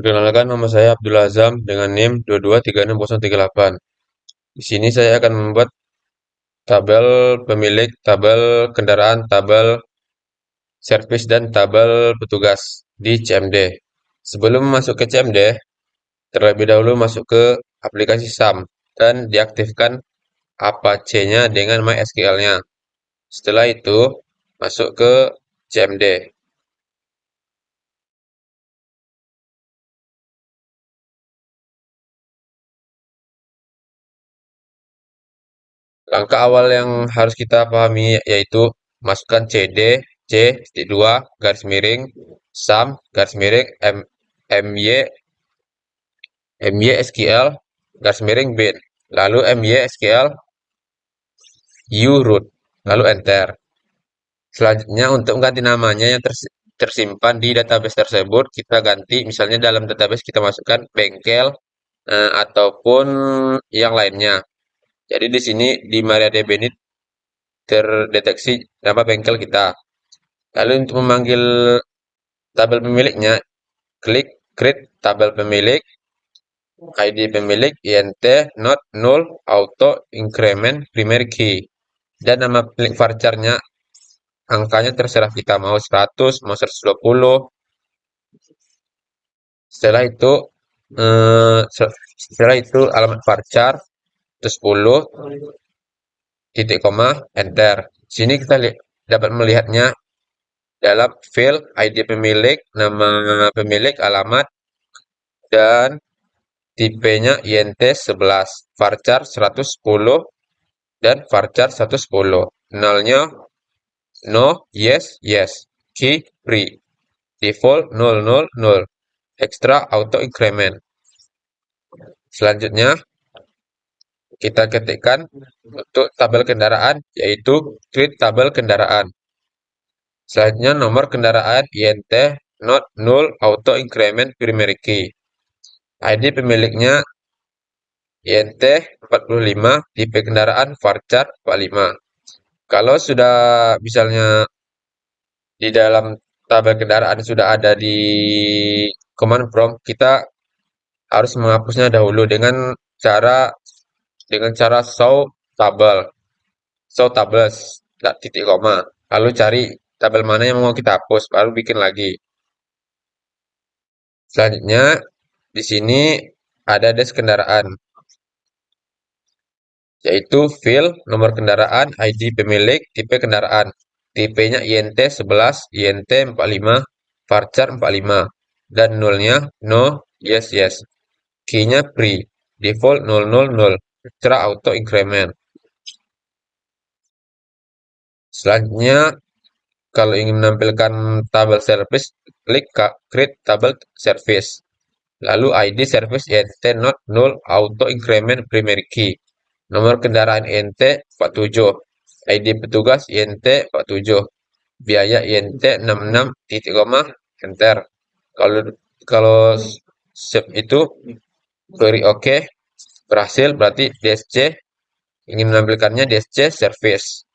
Perkenalkan, nama saya Abdul Azam dengan NIM 2236038. Di sini saya akan membuat tabel pemilik, tabel kendaraan, tabel servis, dan tabel petugas di CMD. Sebelum masuk ke CMD, terlebih dahulu masuk ke aplikasi SAM dan diaktifkan Apache-nya dengan MySQL-nya. Setelah itu, masuk ke CMD. Langkah awal yang harus kita pahami yaitu masukkan CD, C2, garis miring, SUM, garis miring, MY, MYSQL, garis miring, bin. Lalu MYSQL, uroot, lalu enter. Selanjutnya untuk mengganti namanya yang tersimpan di database tersebut, kita ganti misalnya dalam database kita masukkan bengkel ataupun yang lainnya. Jadi di sini di MariaDB ini terdeteksi nama bengkel kita. Lalu untuk memanggil tabel pemiliknya, klik create tabel pemilik, ID pemilik, int, not, null, auto, increment, primary key. Dan nama pemilik varchar-nya, angkanya terserah kita mau 100, mau 120. Setelah itu, alamat varchar, terus 10, titik koma, enter. Sini kita dapat melihatnya dalam file ID pemilik, nama pemilik, alamat, dan tipenya INT11, varchar 110, dan varchar 110. Nolnya no, yes, yes. Key free. Default 000. Extra auto increment. Selanjutnya kita ketikkan untuk tabel kendaraan yaitu create tabel kendaraan. Selanjutnya nomor kendaraan INT not null auto increment primary key. ID pemiliknya INT 45, tipe kendaraan varchar 45. Kalau sudah misalnya di dalam tabel kendaraan sudah ada di command prompt, kita harus menghapusnya dahulu dengan cara show tables, titik koma. Lalu cari tabel mana yang mau kita hapus, baru bikin lagi. Selanjutnya di sini ada des kendaraan, yaitu field, nomor kendaraan, ID pemilik, tipe kendaraan. Tipenya INT 11, INT 45, varchar 45, dan nolnya no, yes, yes. Key-nya free, default 000, extra auto increment. Selanjutnya, kalau ingin menampilkan tabel service, klik create tabel service. Lalu ID service INT not null auto increment primary key. Nomor kendaraan INT 47. ID petugas INT 47. Biaya INT 66, titik koma, enter. Kalau save itu query oke, berhasil, berarti DSC ingin menampilkannya DSC service.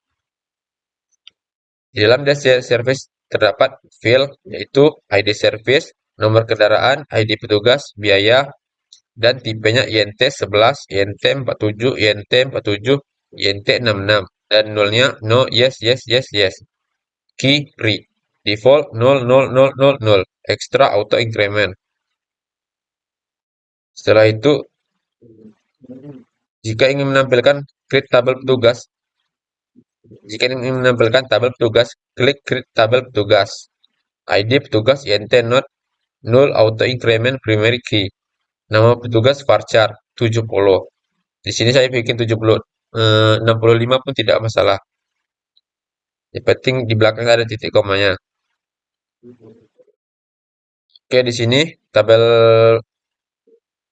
Di dalam DSC service terdapat field yaitu ID service, nomor kendaraan, ID petugas, biaya, dan tipenya INT 11, INT 47, INT 47, INT 66, dan nolnya no, yes, yes, yes, yes. Key free, default 00000, extra auto increment. Setelah itu, jika ingin menampilkan create tabel petugas, klik create tabel petugas. ID petugas INT not null auto increment primary key. Nama petugas varchar 70. Di sini saya bikin 70, 65 pun tidak masalah. Yang penting di belakang ada titik komanya. Oke, di sini tabel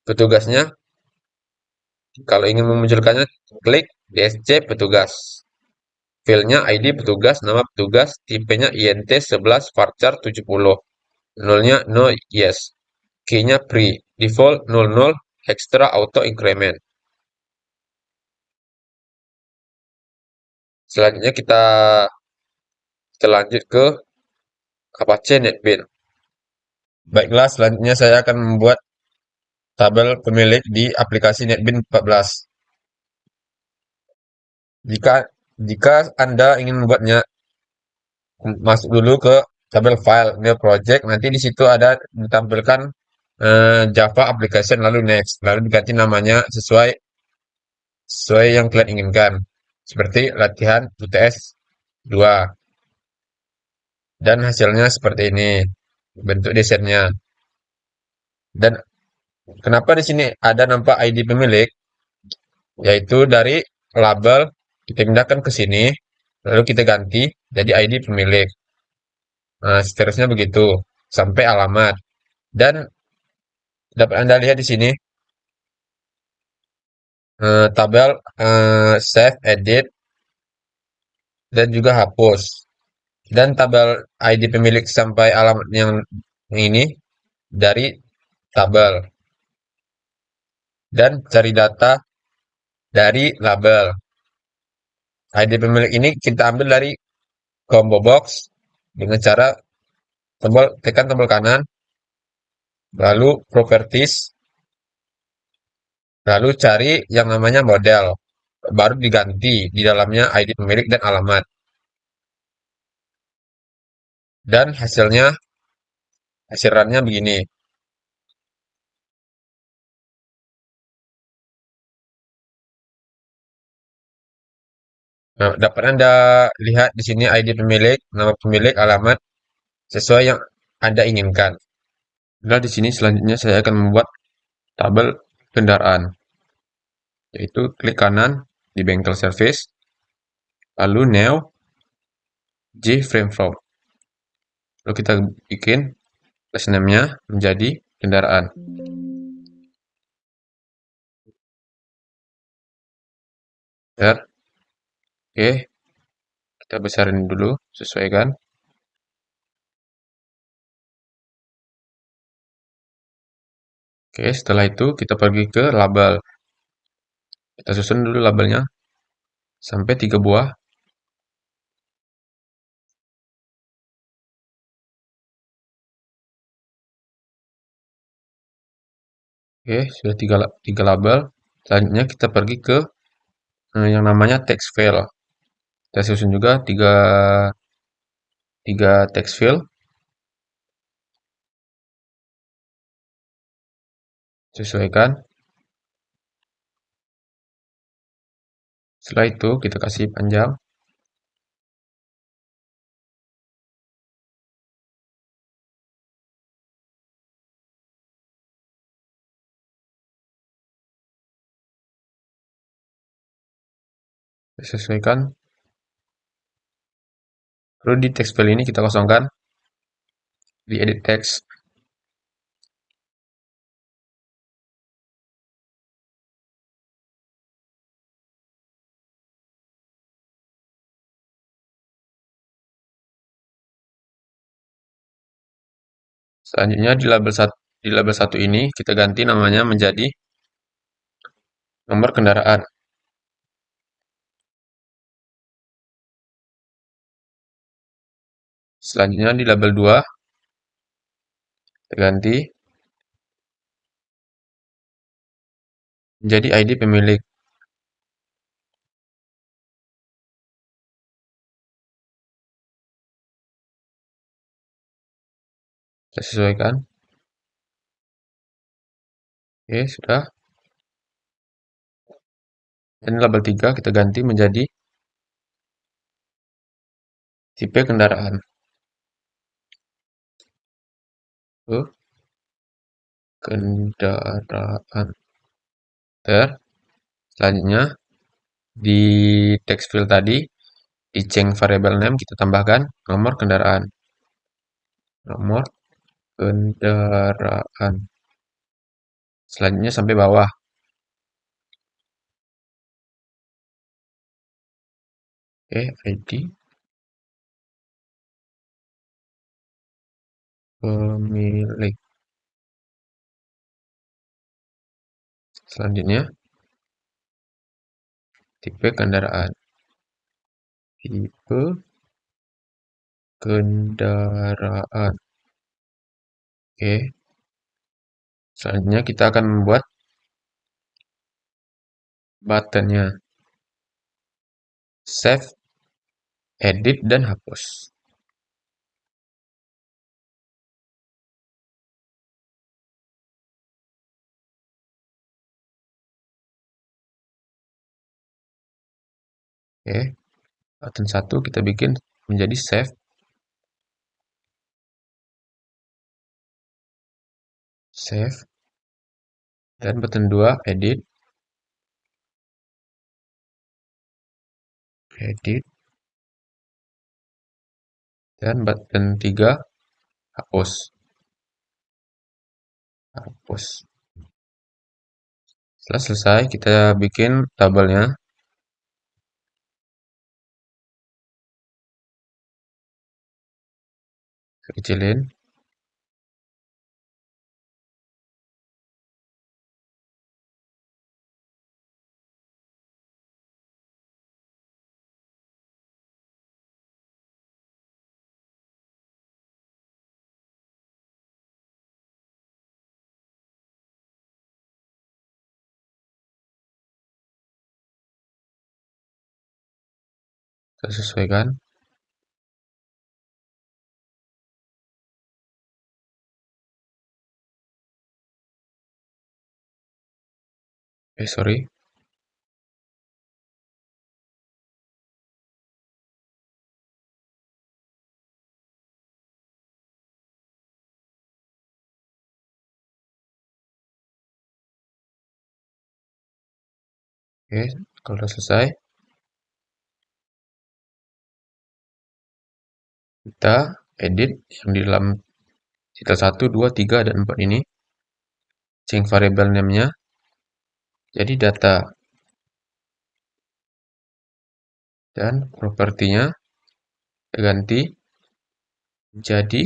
petugasnya. Kalau ingin memunculkannya, klik DSC petugas. Filenya ID petugas, nama petugas, tipenya INT 11, varchar 70. Nolnya no, yes. Key-nya free, default 00, extra auto increment. Selanjutnya kita lanjut ke Apache NetBeans. Baiklah, selanjutnya saya akan membuat tabel pemilik di aplikasi NetBeans 14. Jika jika Anda ingin membuatnya, masuk dulu ke tabel file, new project, nanti di situ ada ditampilkan Java application, lalu next, lalu diganti namanya sesuai sesuai yang kalian inginkan. Seperti latihan UTS 2. Dan hasilnya seperti ini bentuk desainnya. Dan kenapa di sini ada nampak ID pemilik? Yaitu dari label kita pindahkan ke sini, lalu kita ganti jadi ID pemilik. Nah, seterusnya begitu sampai alamat. Dan dapat Anda lihat di sini tabel save, edit, dan juga hapus. Dan tabel ID pemilik sampai alamat yang ini dari tabel. Dan cari data dari label. ID pemilik ini kita ambil dari combo box dengan cara tekan tombol kanan, lalu properties, lalu cari yang namanya model. Baru diganti di dalamnya ID pemilik dan alamat. Dan hasil runnya begini. Nah, dapat Anda lihat di sini ID pemilik, nama pemilik, alamat sesuai yang Anda inginkan. Nah, di sini selanjutnya saya akan membuat tabel kendaraan, yaitu klik kanan di bengkel service, lalu new J frame from. Lalu kita bikin class name-nya menjadi kendaraan. Ya, oke, kita besarin dulu, sesuaikan. Oke, setelah itu kita pergi ke label. Kita susun dulu labelnya sampai 3 buah. Oke, sudah tiga label. Selanjutnya kita pergi ke yang namanya text field. Kita susun juga tiga text field. Sesuaikan. Setelah itu kita kasih panjang. Sesuaikan. Lalu di text field ini kita kosongkan. Di edit text. Selanjutnya di label 1 ini kita ganti namanya menjadi nomor kendaraan. Selanjutnya di label 2 kita ganti menjadi ID pemilik. Kita sesuaikan. Oke, sudah. Dan label 3 kita ganti menjadi tipe kendaraan. Kendaraan. Selanjutnya di text field tadi di change variable name kita tambahkan nomor kendaraan. Nomor kendaraan. Selanjutnya sampai bawah. Oke, ID pemilik. Selanjutnya tipe kendaraan. Tipe kendaraan. Oke, selanjutnya kita akan membuat buttonnya. Save, edit, dan hapus. Oke, button 1 kita bikin menjadi save, save, dan button 2 edit, edit, dan button 3 hapus, hapus. Setelah selesai, kita bikin tabelnya, kecilin. Kita sesuaikan. Sorry. Oke, kalau sudah selesai, kita edit yang di dalam titel 1, 2, 3, dan 4 ini. Change variable name-nya jadi data. Dan propertinya kita ganti jadi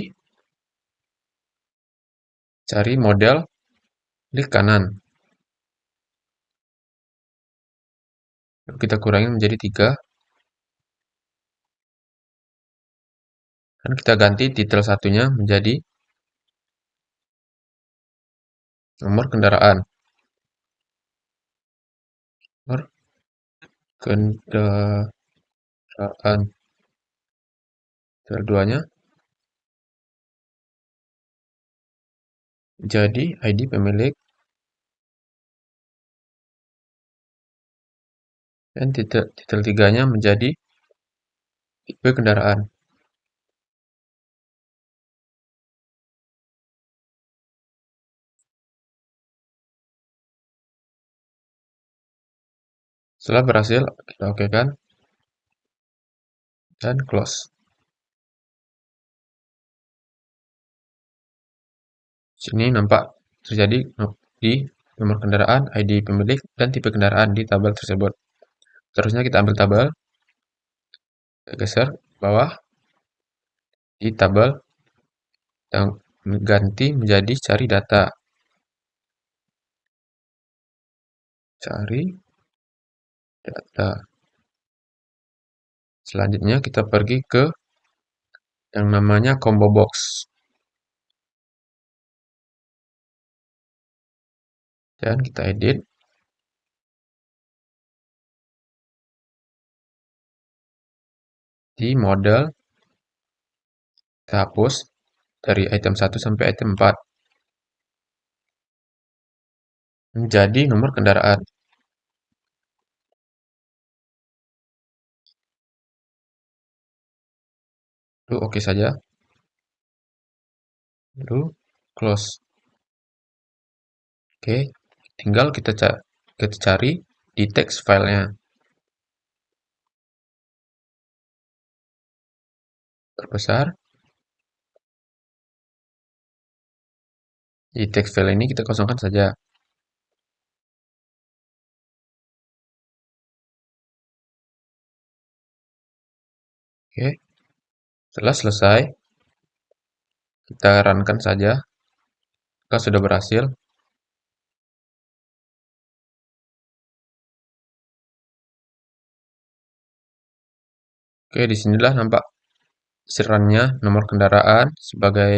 cari model, klik kanan. Lalu kita kurangi menjadi 3. Dan kita ganti titel satunya menjadi nomor kendaraan. Nomor kendaraan. Titel 2-nya jadi ID pemilik. Dan titel 3-nya menjadi tipe kendaraan. Setelah berhasil, kita okekan dan close. Sini nampak terjadi di nomor kendaraan, ID pemilik, dan tipe kendaraan di tabel tersebut. Terusnya kita ambil tabel, kita geser bawah di tabel yang ganti menjadi cari data. Cari data. Selanjutnya kita pergi ke yang namanya combo box. Dan kita edit. Di model, kita hapus dari item 1 sampai item 4. Menjadi nomor kendaraan. Lalu oke saja. Lalu close. Oke, tinggal kita cari di teks filenya. Terbesar. Di teks file ini kita kosongkan saja. Oke, setelah selesai, kita runkan saja. Jika sudah berhasil. Oke, disinilah nampak serangnya nomor kendaraan sebagai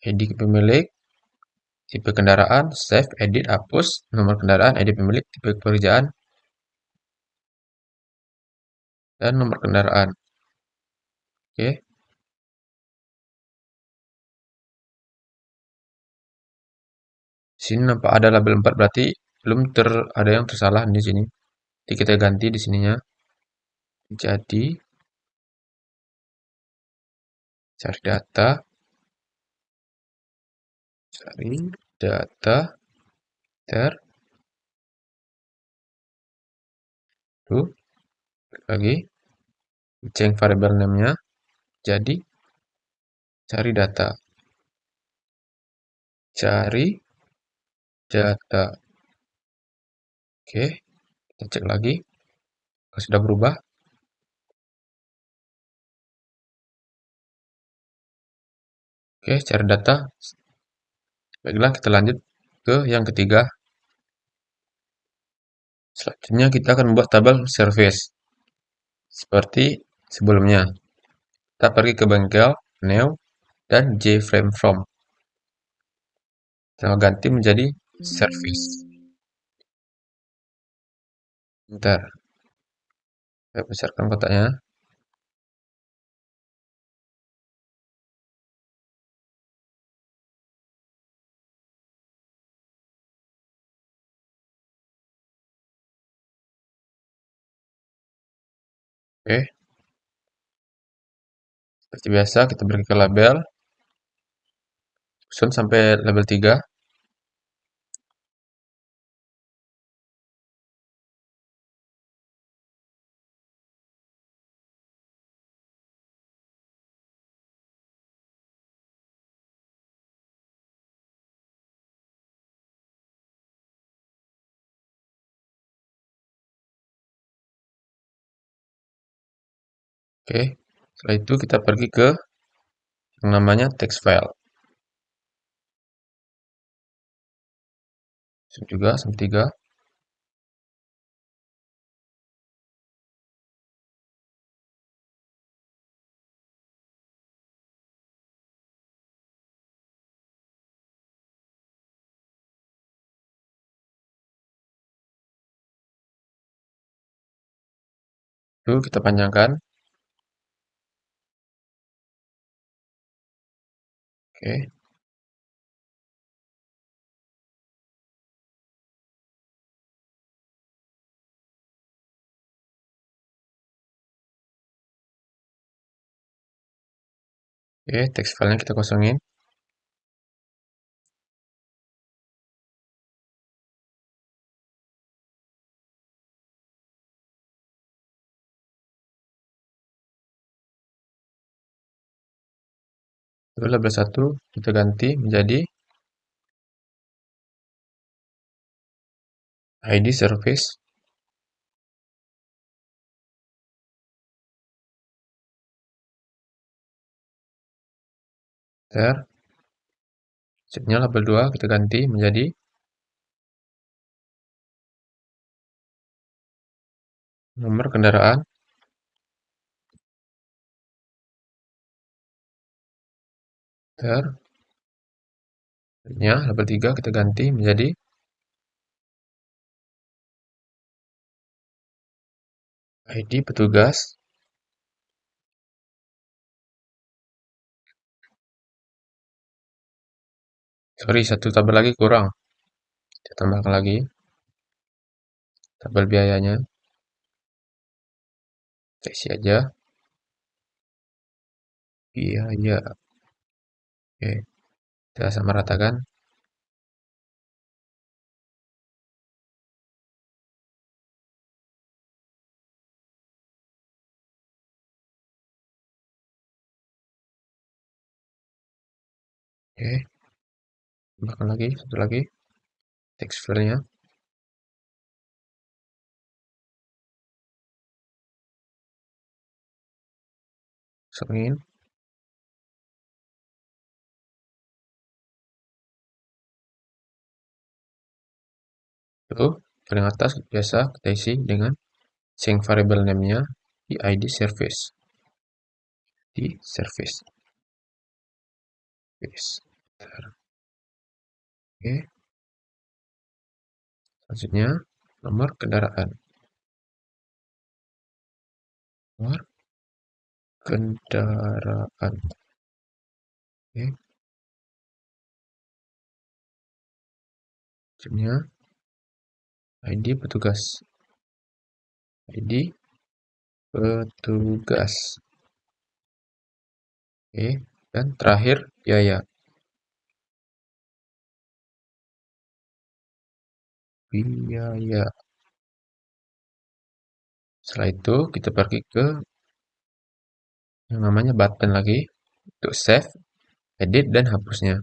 ID pemilik, tipe kendaraan, save, edit, hapus, nomor kendaraan, ID pemilik, tipe pekerjaan, dan nomor kendaraan. Oke. Sini nampak ada label 4 berarti belum ada yang tersalah di sini. Jadi kita ganti di sininya. Jadi cari data, ter tuh lagi change variable name-nya. Jadi cari data. Cari data. Oke, kita cek lagi. Kalau sudah berubah. Oke, cari data. Baiklah, kita lanjut ke yang ketiga. Selanjutnya kita akan membuat tabel service. Seperti sebelumnya. Kita pergi ke bengkel, new, dan jframe from. Kita ganti menjadi service. Bentar. Saya besarkan kotaknya. Oke. Seperti biasa, kita pergi ke label. Susun sampai label 3. Oke. Setelah itu kita pergi ke yang namanya text file. Susun juga sampai 3. Lalu kita panjangkan. Oke. Oke, text filenya kita kosongin. Lalu label 1 kita ganti menjadi ID service. Ter. Selanjutnya label 2 kita ganti menjadi nomor kendaraan. Ter. Selanjutnya label 3 kita ganti menjadi ID petugas. Sorry, satu tabel lagi kurang. Kita tambahkan lagi tabel biayanya. Kita isi aja. Biaya. Oke. Kita sama ratakan. Oke. Tambahkan lagi, satu lagi. Text filenya. Kosongin. Lalu, paling atas biasa kita isi dengan change variable name-nya di ID service. Di service. Yes. Oke, selanjutnya nomor kendaraan. Nomor kendaraan. Oke, selanjutnya ID petugas. ID petugas. Oke, dan terakhir biaya. Biaya. Setelah itu kita pergi ke yang namanya button lagi untuk save, edit, dan hapusnya.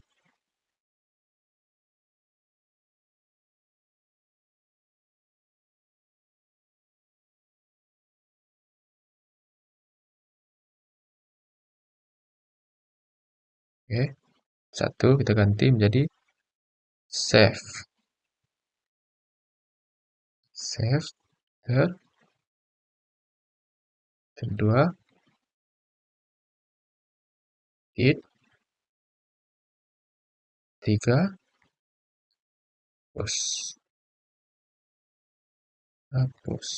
Oke, satu kita ganti menjadi save. Save, kedua, edit, tiga, hapus. Hapus.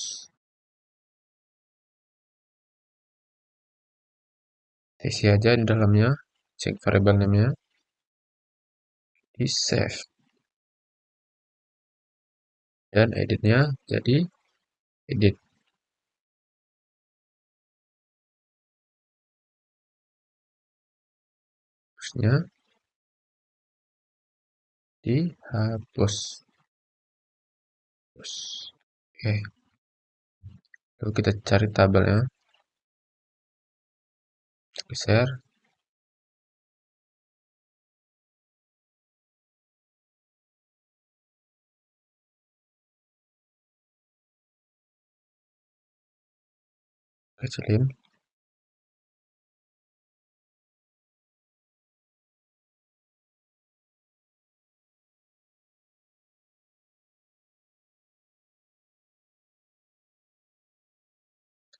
Isi aja di dalamnya, cek variable namanya, di save. Dan editnya jadi edit. Hapusnya dihapus. Hapus. Oke, lalu kita cari tabelnya, geser, kecilin.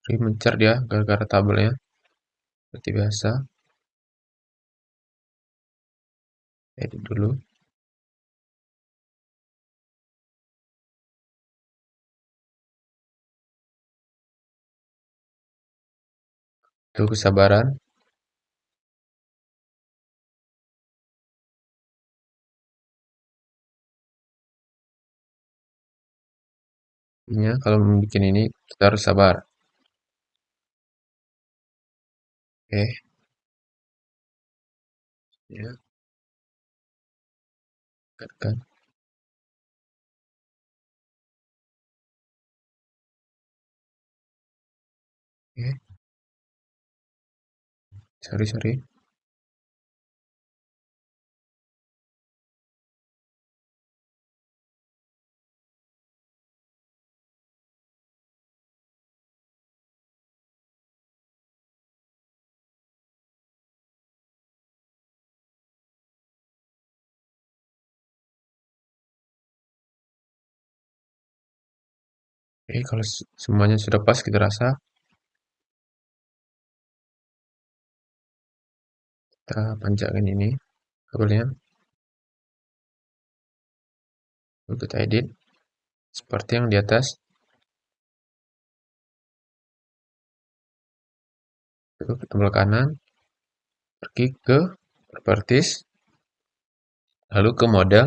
Jadi mencar dia gara-gara tabelnya, seperti biasa. Edit dulu. Itu kesabaran. Intinya kalau membuat ini kita harus sabar. Oke, ya, kan. Oke, sorry. Oke, kalau semuanya sudah pas kita rasa, kita panjangin ini kabelnya. Lalu kita edit seperti yang di atas. Lalu ke tombol kanan, pergi ke properties, lalu ke model.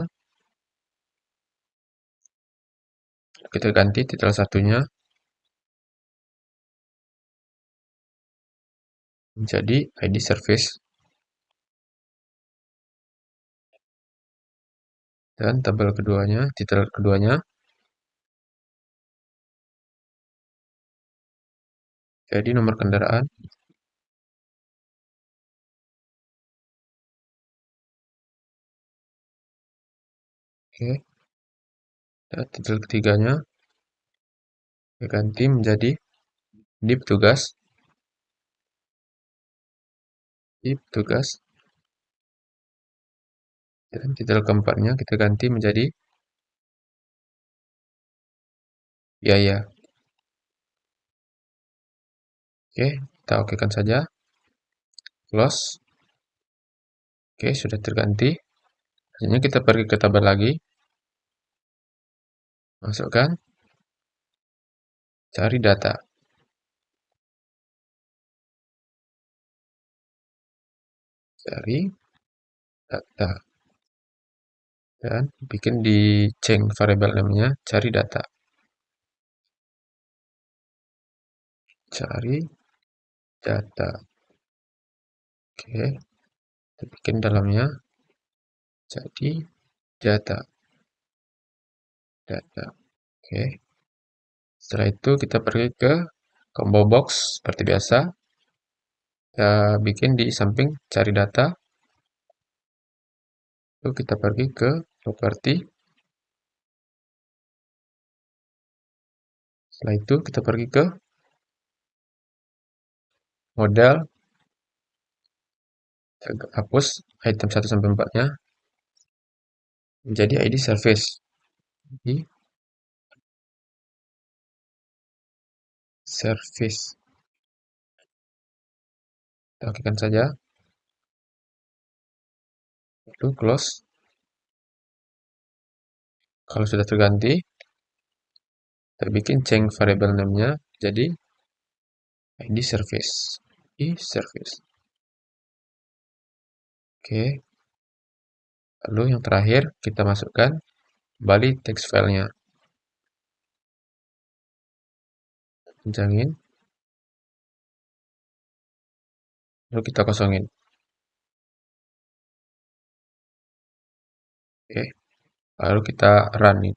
Kita ganti titel satunya menjadi ID service. Dan tabel keduanya, titel keduanya jadi nomor kendaraan. Oke, dan titel ketiganya kita ganti menjadi di petugas. Di petugas. Dan titel keempatnya kita ganti menjadi biaya. Oke, kita okekan saja. Close. Oke, sudah terganti. Selanjutnya kita pergi ke tabel lagi, masukkan, cari data, cari data, dan bikin di change variable namanya cari data, cari data. Oke, kita bikin dalamnya jadi data, data. Oke, setelah itu kita pergi ke combo box seperti biasa. Kita bikin di samping cari data. Lalu kita pergi ke properti. Setelah itu kita pergi ke modal. Kita hapus item 1 sampai 4-nya menjadi ID service. Jadi service. Kita okekan saja. Lalu close. Kalau sudah terganti, kita bikin change variable name-nya jadi ID service. ID service. Oke. Lalu yang terakhir kita masukkan kembali text filenya. Kencangin. Lalu kita kosongin. Oke. Lalu kita run nih.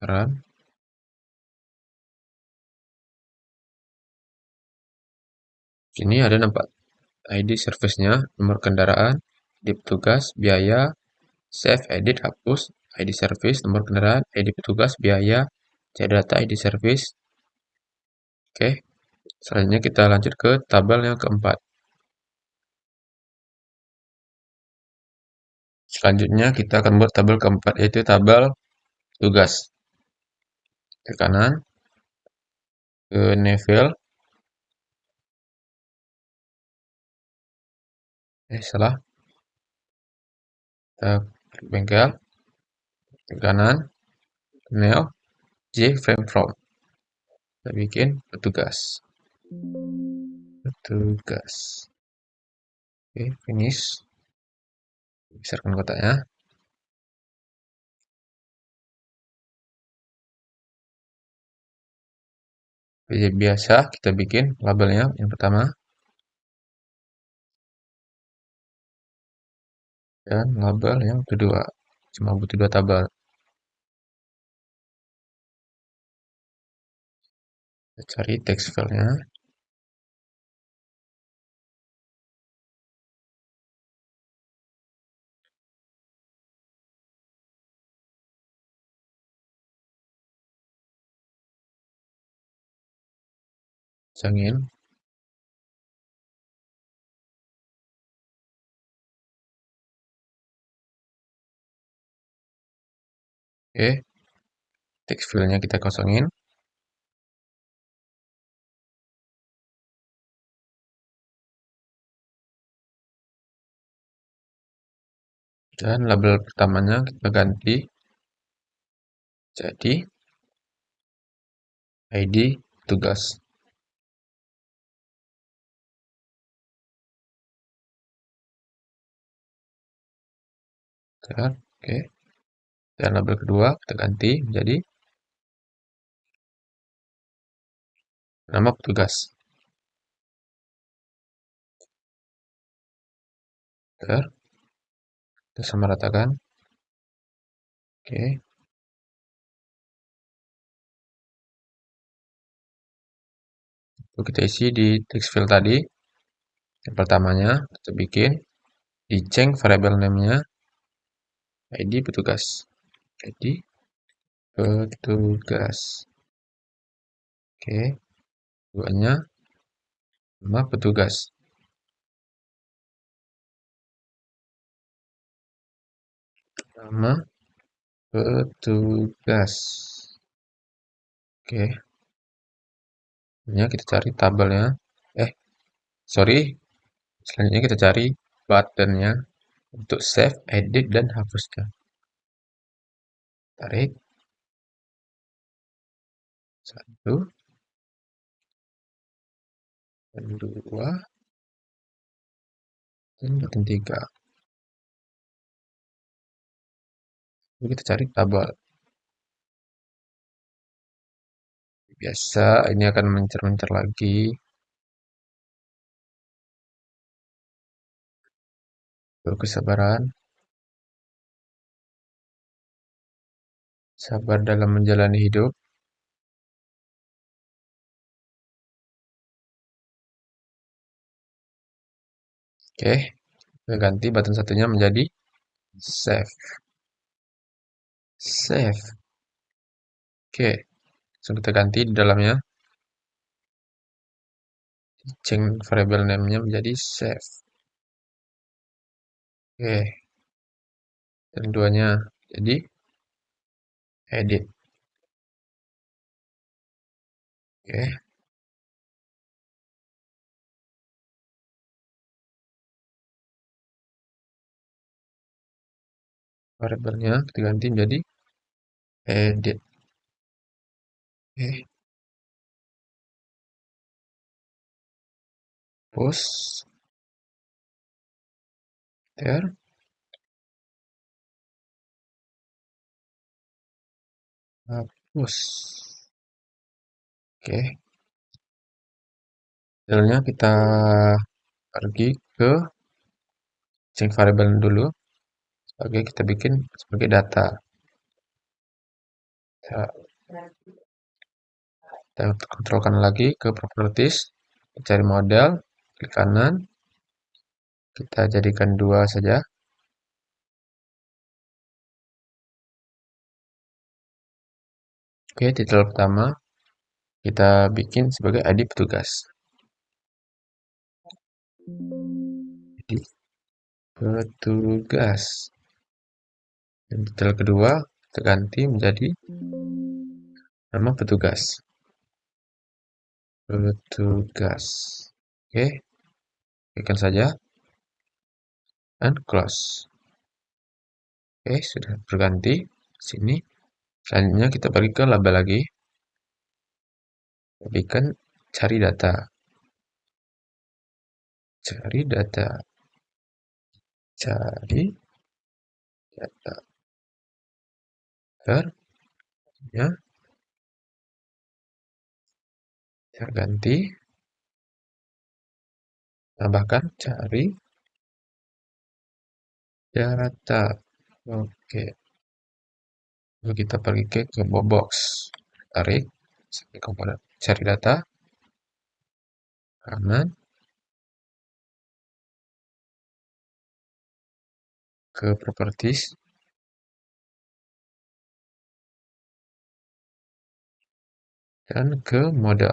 Run. Sini ada nampak ID service-nya, nomor kendaraan, ID petugas, biaya, save, edit, hapus, ID service, nomor kendaraan, ID petugas, biaya, cari data, ID service. Oke, selanjutnya kita lanjut ke tabel yang keempat. Selanjutnya kita akan buat tabel keempat, yaitu tabel tugas. Ke kanan, ke Neville. Salah. Kita klik bengkel. Ke kanan, Neo, J, frame from. Kita bikin petugas. Petugas. Oke, finish. Besarkan kotaknya. Biasa kita bikin labelnya yang pertama dan label yang kedua. Cuma butuh 2 tabel. Kita cari text filenya. Cangin. Oke, text filenya kita kosongin. Dan label pertamanya kita ganti jadi ID tugas. Oke. Dan label kedua kita ganti menjadi nama petugas. Kita samaratakan. Oke. Lalu kita isi di text field tadi. Yang pertamanya kita bikin di change variable name-nya ID petugas. ID petugas. Oke. Keduanya nama petugas. Nama petugas. Oke. Ini kita cari tabelnya. Sorry. Selanjutnya kita cari buttonnya untuk save, edit, dan hapuskan. Tarik. Satu, dan dua, dan button tiga. Lalu kita cari tabel. Biasa, ini akan mencar-mencar lagi. Perlu kesabaran. Sabar dalam menjalani hidup. Oke, kita ganti button satunya menjadi save. Save. Oke, langsung kita ganti di dalamnya. Change variable name-nya menjadi save. Oke, dan duanya jadi edit. Oke, variabelnya kita ganti menjadi edit. Oke, post, enter, hapus. Oke, filenya kita pergi ke change variable dulu. Sebagai kita bikin sebagai data. Kita kontrolkan lagi ke properties, cari model, klik kanan, kita jadikan dua saja. Oke, titel pertama kita bikin sebagai ID petugas. Jadi petugas. Dan titel kedua kita ganti menjadi nama petugas. Petugas. Oke, klikkan saja dan close. Oke, sudah berganti sini. Selanjutnya kita pergi ke label lagi. Berikan cari data. Cari data. Cari data. Enter. Ya, kita ganti. Tambahkan cari data. Oke. Lalu kita pergi ke combo box. Tarik. Sampai komponen cari data. Kanan. Ke properties. Dan ke model.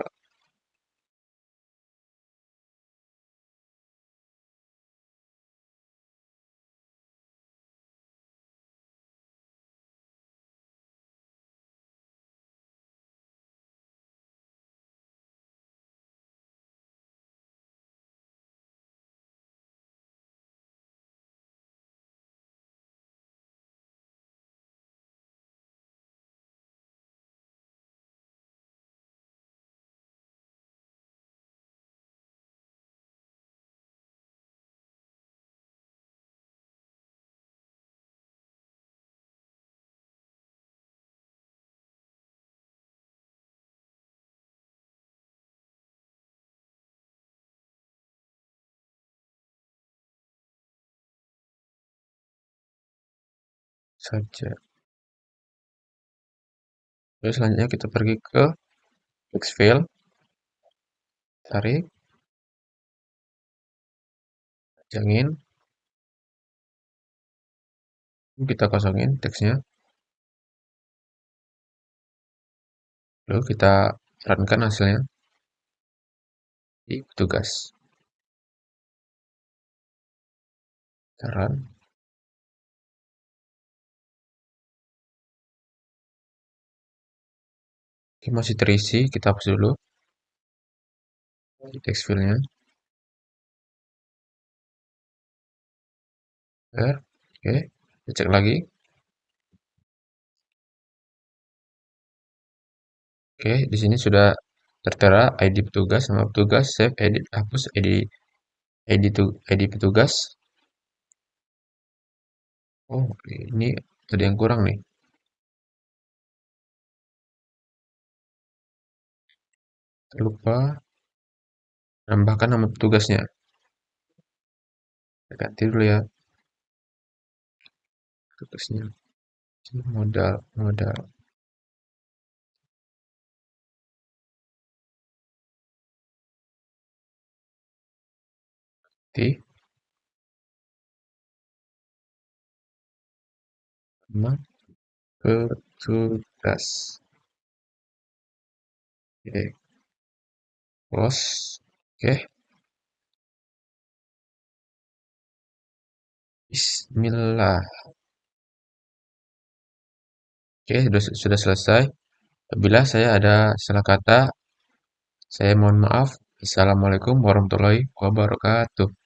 Saja. Terus selanjutnya kita pergi ke text field. Tarik. Panjangin. Kita kosongin teksnya. Lalu kita runkan hasilnya di petugas. Kita run. Ini masih terisi, kita hapus dulu di text filenya. Oke, kita cek lagi. Oke, di sini sudah tertera ID petugas, nama petugas, save, edit, hapus ID petugas. Oh, ini ada yang kurang nih. Terlupa tambahkan nama petugasnya. Kita ganti dulu ya petugasnya. Modal, modal. T, nama petugas. Oke, close. Oke, Bismillah. Oke, sudah selesai. Apabila saya ada salah kata, saya mohon maaf. Assalamualaikum warahmatullahi wabarakatuh.